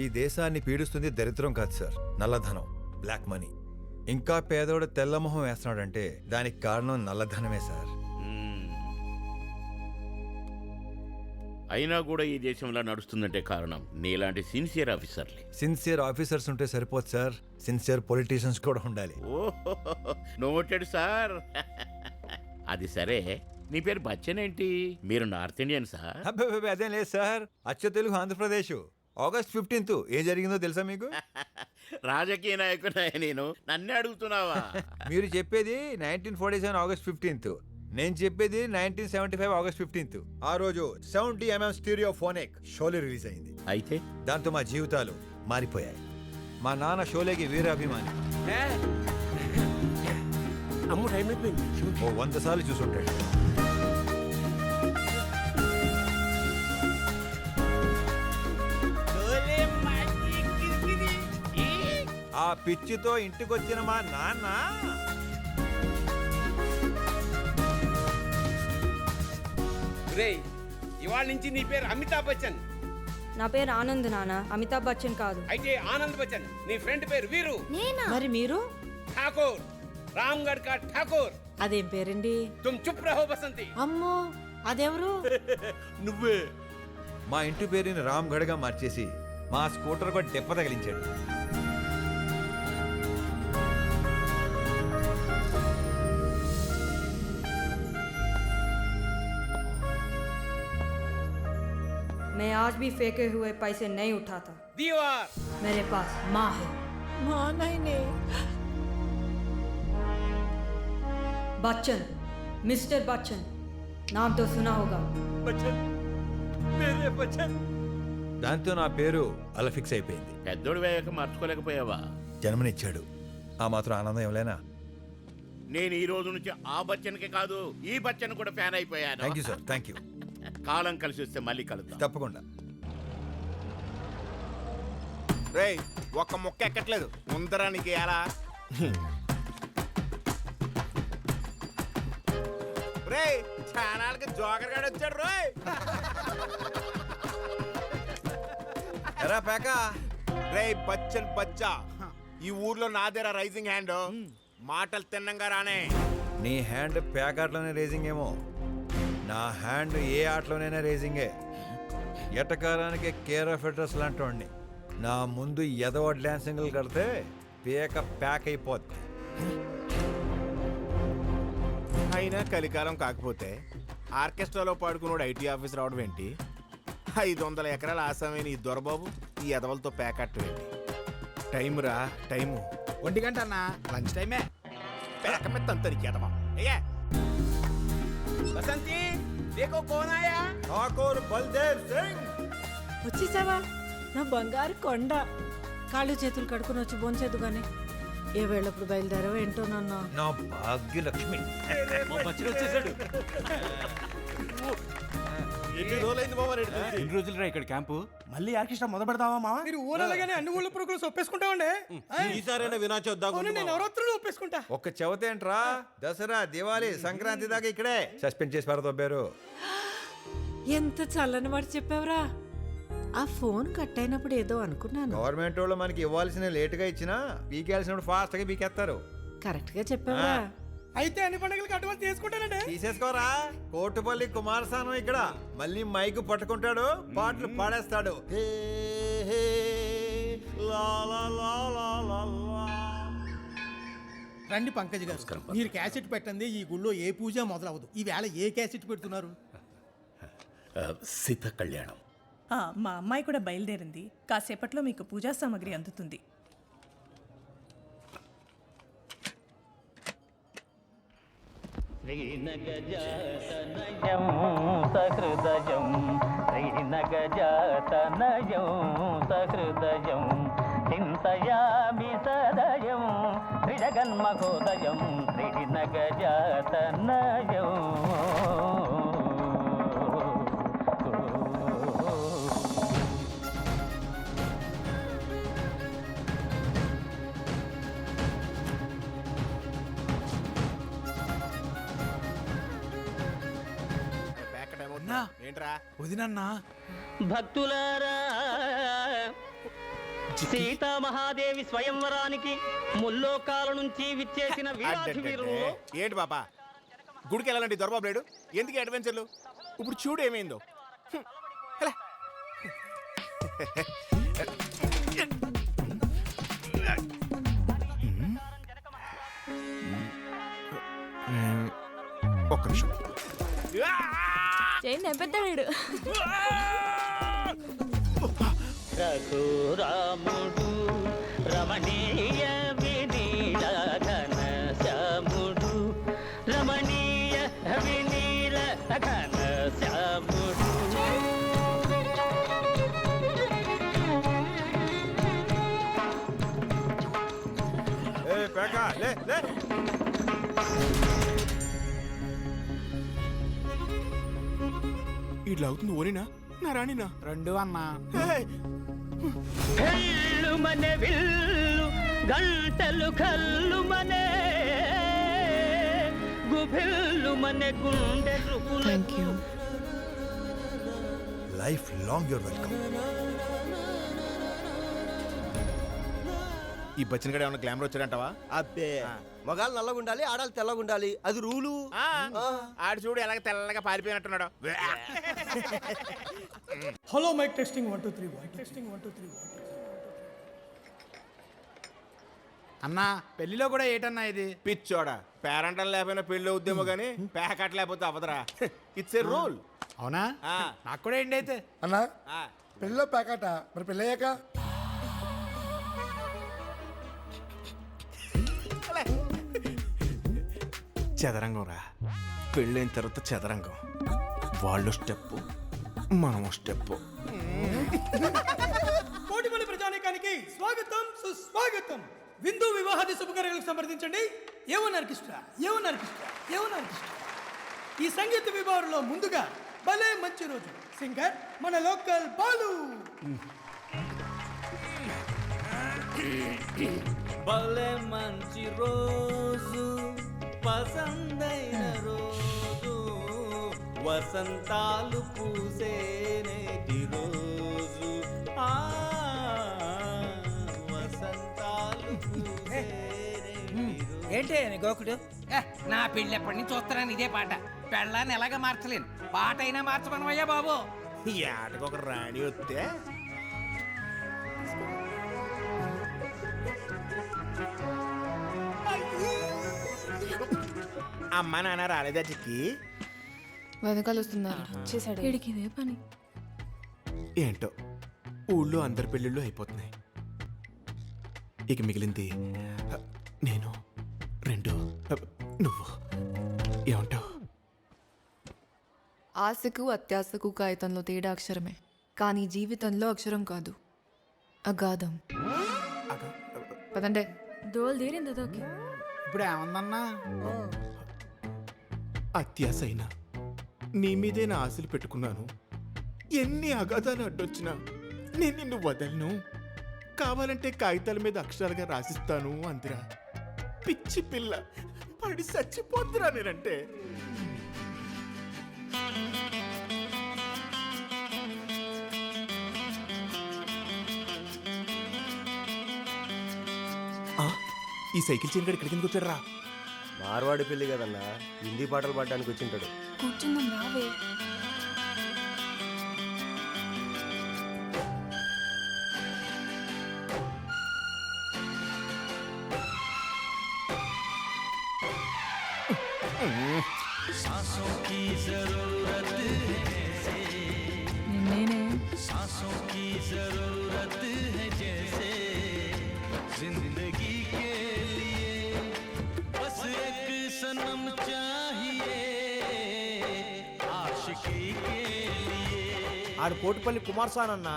ఈ దేశాన్ని పీడిస్తుంది దరిద్రం కాదు సార్, నల్లధనం, బ్లాక్ మనీ. ఇంకా పేదోడు తెల్లమొహం వేస్తున్నాడంటే దానికి కారణం నల్లధనమే సార్. అయినా కూడా ఈ దేశంలో నడుస్తుందంటే కారణం నీలాంటి సిన్సియర్ ఆఫీసర్లే. సిన్సియర్ ఆఫీసర్స్ ఉంటే సరిపోదు సార్, సిన్సియర్ పొలిటీషియన్స్ కూడా ఉండాలి. ఓహో, నోటెడ్ సార్. అది సరే, నీ పేరు బచ్చన్ ఏంటి? మీరు నార్త్ ఇండియన్ సార్? అబ్బే అదేం లేదు సార్, అచ్చ తెలుగు ఆంధ్రప్రదేశ్. ఆగస్ట్ 15 ఏం జరిగిందో తెలుసా మీకు? రాజకీయ నాయకుడా నేను, నన్నే అడుగుతున్నావా? మీరు చెప్పేది 1947 ఆగస్ట్ 15, నేను చెప్పేది 1975 ఆగస్ట్ 15. ఆ రోజు 70mm స్టీరియోఫోనిక్ షోలే రిలీజ్ అయింది. అయితే దాంతో మా జీవితాలు మారిపోయాయి. మా నాన్న షోలేకి వీరాభిమాని. అమ్ము టైం అయిపోయింది. ఓ 100 సార్లు చూసుంటాడు. ఆ పిచ్చితో ఇంటికొచ్చిన మా నాన్న రేయ్, ఇవాళ నుంచి నీ పేరు అమితాబ్ బచ్చన్. నా పేరు ఆనంద్ నాన్న, అమితాబ్ బచ్చన్ కాదు. అయితే ఆనంద్ బచ్చన్. నీ ఫ్రెండ్ పేరు వీరు. మరి మీరు? ఠాకూర్, రామ్గఢ్ కా ఠాకూర్. అదేం పేరండి? తుమ్ చుప్ రహో బసంతి. అమ్మో, అదెవరు? నువ్వే. మా ఇంటి పేరుని రామ్గఢ్గా మార్చేసి మా స్కూటర్ కూడా దెబ్బ తగిలించాడు. मैं आज भी फेंके हुए पैसे नहीं उठाता. दीवार. मेरे पास माँ है. మా నాయనే. बच्चन, मिस्टर बच्चन, नाम तो सुना होगा. బచ్చన్, మేరే బచ్చన్. దాంతో నా పేరు అలా ఫిక్స్ అయిపోయింది. పెద్దోడు వేయక మార్చుకోలేకపోయావా? జన్మనిచ్చాడు, ఆ మాత్రం ఆనందం ఏమలేనా? నేను ఈ రోజు నుంచి ఆ బచ్చన్కే కాదు, ఈ బచ్చన్ కూడా ఫ్యాన్ అయిపోయాను. Thank you sir, thank you. కాలం కలిసి వస్తే మళ్ళీ కలుద్దాం. తప్పకుండా. రేయ్, ఒక్క ముక్క ఎక్కట్లేదు ముందరా నీకు ఎలా? రేయ్, ఛానల్కి జోకర్ గాడు వచ్చాడు రోయ్. ఎరా పేక. రేయ్ బచ్చన్ బచ్చా, ఈ ఊర్లో నాదేరా రైజింగ్ హ్యాండ్. మాటలు తిన్నంగా రానే. నీ హ్యాండ్ పేకాట్లోనే రేసింగ్ ఏమో, నా హ్యాండ్ ఏ ఆటలోనైనా రేసింగే. ఎటకారానికి కేర్ ఆఫ్ అడ్రస్ లాంటి నా ముందు ఎదవ డ్యాన్సింగ్లు కడితే పేక ప్యాక్ అయిపోద్ది. అయినా కలికాలం కాకపోతే ఆర్కెస్ట్రాలో పాడుకున్నాడు ఐటీ ఆఫీస్ రావడం ఏంటి? 500 ఎకరాల ఆసామైన ఈ దొరబాబు ఈ ఎదవలతో ప్యాకట్టు ఏంటి? టైం రా టైము. 1 గంట అన్న, లంచ్ టైమే. పేక మీద తంతరికి ఎదవా. అయ్యా బసంతి, దేకో కోన్ ఆయా? ఠాకూర్ బల్దేవ్ సింగ్. వచ్చేసావా? నా బంగారు కొండ. కాళ్ళు చేతులు కడుకుని వచ్చి భోంచేదు గాని ఏ వేళప్పుడు బయలుదేరావో ఏంటో నాన్న. నా భాగ్యలక్ష్మి. వచ్చేసాడు. ఎన్ని రోజులైంది బాబా? ఎన్ని రోజులు రా ఇక్కడ క్యాంపు? మళ్ళీ ఆర్కెస్ట్రా మొదలు పెడతావా మావా? మీరు ఊరగానే అన్ని ఊళ్ళ పురుగులు ఒప్పేసుకుంటామండి. ఈసారైనా వినాచొద్దాం. నేను నవరాత్రులు ఒప్పేసుకుంటా. ఒక్క చవితేంట్రా, దసరా, దివాళీ, సంక్రాంతి దాకా ఇక్కడే సస్పెండ్ చేసి పారదొబ్బారు. ఎంత చల్లని మాట చెప్పావురా. ఆ ఫోన్ కట్ అయినప్పుడు ఏదో అనుకున్నాను. గవర్నమెంట్ వాళ్ళు మనకి ఇవ్వాల్సిన లేటుగా ఇచ్చినా పీకేయాల్సినప్పుడు ఫాస్ట్ గా పీకేస్తారు. కరెక్ట్ గా చెప్పావురా. అయితే అన్ని పండుగలకి అడ్వాన్స్ తీసుకుంటానండి. తీసేసుకోరా. కోటుపల్లి కుమారస్వామి ఇక్కడ మళ్ళీ మైకు పట్టుకుంటాడు, పాటలు పాడేస్తాడు. హే, హే, లా, లా, లా, లా, లా, లా. రండి పంకజ్ గారు, మీరు క్యాసెట్ పెట్టండి. ఈ గుళ్ళో ఏ పూజ మొదలవదు. ఈవేళ ఏ క్యాసెట్ పెడుతున్నారు? సీత కళ్యాణం. మా అమ్మాయి కూడా బయలుదేరింది. కాసేపట్లో మీకు పూజా సామాగ్రి అందుతుంది. శ్రీనగజాతనయం సహృదయం, శ్రీనగజాతనయం సహృదయం, చింతయామి సదయం త్రిజగన్మహోదయం, శ్రీనగజాతనయం. ఏంట్రా వదినన్నా? భక్తులారా సీతామహాదేవి స్వయంవరానికి ముల్లోకాల నుంచి విచ్చేసిన వీరాధి వీరులు. ఏంటి బాబా గుడికి వెళ్ళాలంటే దొరబాబు లేడు, ఎందుకు అడ్వెంచర్లు? ఇప్పుడు చూడు ఏమైందో. ఎలా? ఒక్క నిమిషం. నెబ్బెత్తాడు. రఘురాముడు రమణీయ వినీల ఘన శ్యాముడు, రమణీయ వినీల ఘన శ్యాముడు. ఇట్లా అవుతుంది ఓనినా నా రాణినా? రెండు అన్నా. కల్లుమనే విల్లు గంటలు కల్లుమనే గుభిల్లుమనే గుండె రుపులు. Lifelong you're welcome. ఈ బచ్చిన గడ ఏమన్నా గ్లామర్ వచ్చాడంటావా? అబ్బే మగాళ్ళు నల్లగా ఉండాలి, ఆడాలి తెల్లగా ఉండాలి, అది రూలు. ఆడు చూడు ఎలాగ తెల్లగా పారిపోయినట్టున్నాడు. Hello mic testing 1 2 3 testing 1 2 3. అన్నా పెళ్లిలో కూడా ఏటన్నా ఇది? పిచ్చోడా, పేరంటం లేకపోయినా పెళ్ళి అవుద్దేమో గానీ ప్యాకెట్ లేకపోతే అవదరా. It's a rule. అవునా? నాకు కూడా ఏంటి అయితే. అన్నా పెళ్ళిలో ప్యాకెట, మరి పెళ్ళయ్యాక? చదరంగం రా, పెళ్ళైన తర్వాత చదరంగం. వాళ్ళు స్టెప్, మనం స్టెప్. కోటిపల్లి ప్రజానీకానికి స్వాగతం సుస్వాగతం. విందు వివాహాది శుభకార్యాలకు సంప్రదించండి. ఏమన్నా ఆర్కెస్ట్రా, ఏమన్నా ఆర్కెస్ట్రా, ఏమన్నా ఆర్కెస్ట్రా. ఈ సంగీత విభాగంలో ముందుగా భలే మంచి రోజు సింగర్ మన లోకల్ బాలు. భలే మంచి రోజు, పసందైన రోజు, వసంతాలు పూసే నేటి రోజు, వసంతాలు పూసే ఏంటి గోకుడు? నా పెళ్ళి ఎప్పటి నుంచి చూస్తున్నాను ఇదే పాట. పెళ్ళాన్ని ఎలాగ మార్చలేను, పాట అయినా మార్చమనమయ్యా బాబు. ఈ ఆటకు ఒక రాణి వస్తే అమ్మ నాన్న రాలేదా చిక్కి? వెనకాల వస్తున్నారు. చేశాడు ఇదే పని. ఏంటో ఊళ్ళో అందరి పెళ్ళిళ్ళు అయిపోతున్నాయి. ఇక మిగిలింది నేను, రెండు నువ్వు. ఏమంటావు? ఆశకు అత్యాశకు కాగితంలో తేడా అక్షరమే, కానీ జీవితంలో అక్షరం కాదు, అగాధం. పదండే. దోల్ తీరింది అదొకే. ఇప్పుడు ఏమందన్నా? అత్యాసైనా నీ మీదే నా ఆశలు పెట్టుకున్నాను. ఎన్ని అగాధాలు అడ్డొచ్చినా నేను నిన్ను వదలను. కావాలంటే కాగితాల మీద అక్షరాలుగా రాసిస్తాను అందిరా. పిచ్చి పిల్ల పడి చచ్చిపోతురా నేనంటే. ఈ సైకిల్ చైన్ గడి ఇక్కడికి వచ్చాడు రా. మార్వాడి పెళ్లి కదన్నా, హిందీ పాటలు పాడడానికి వచ్చింటాడు. కూర్చుందాం రావే. నిన్నేనే ఆడు కోటిపల్లి కుమార్ సాన్ అన్నా.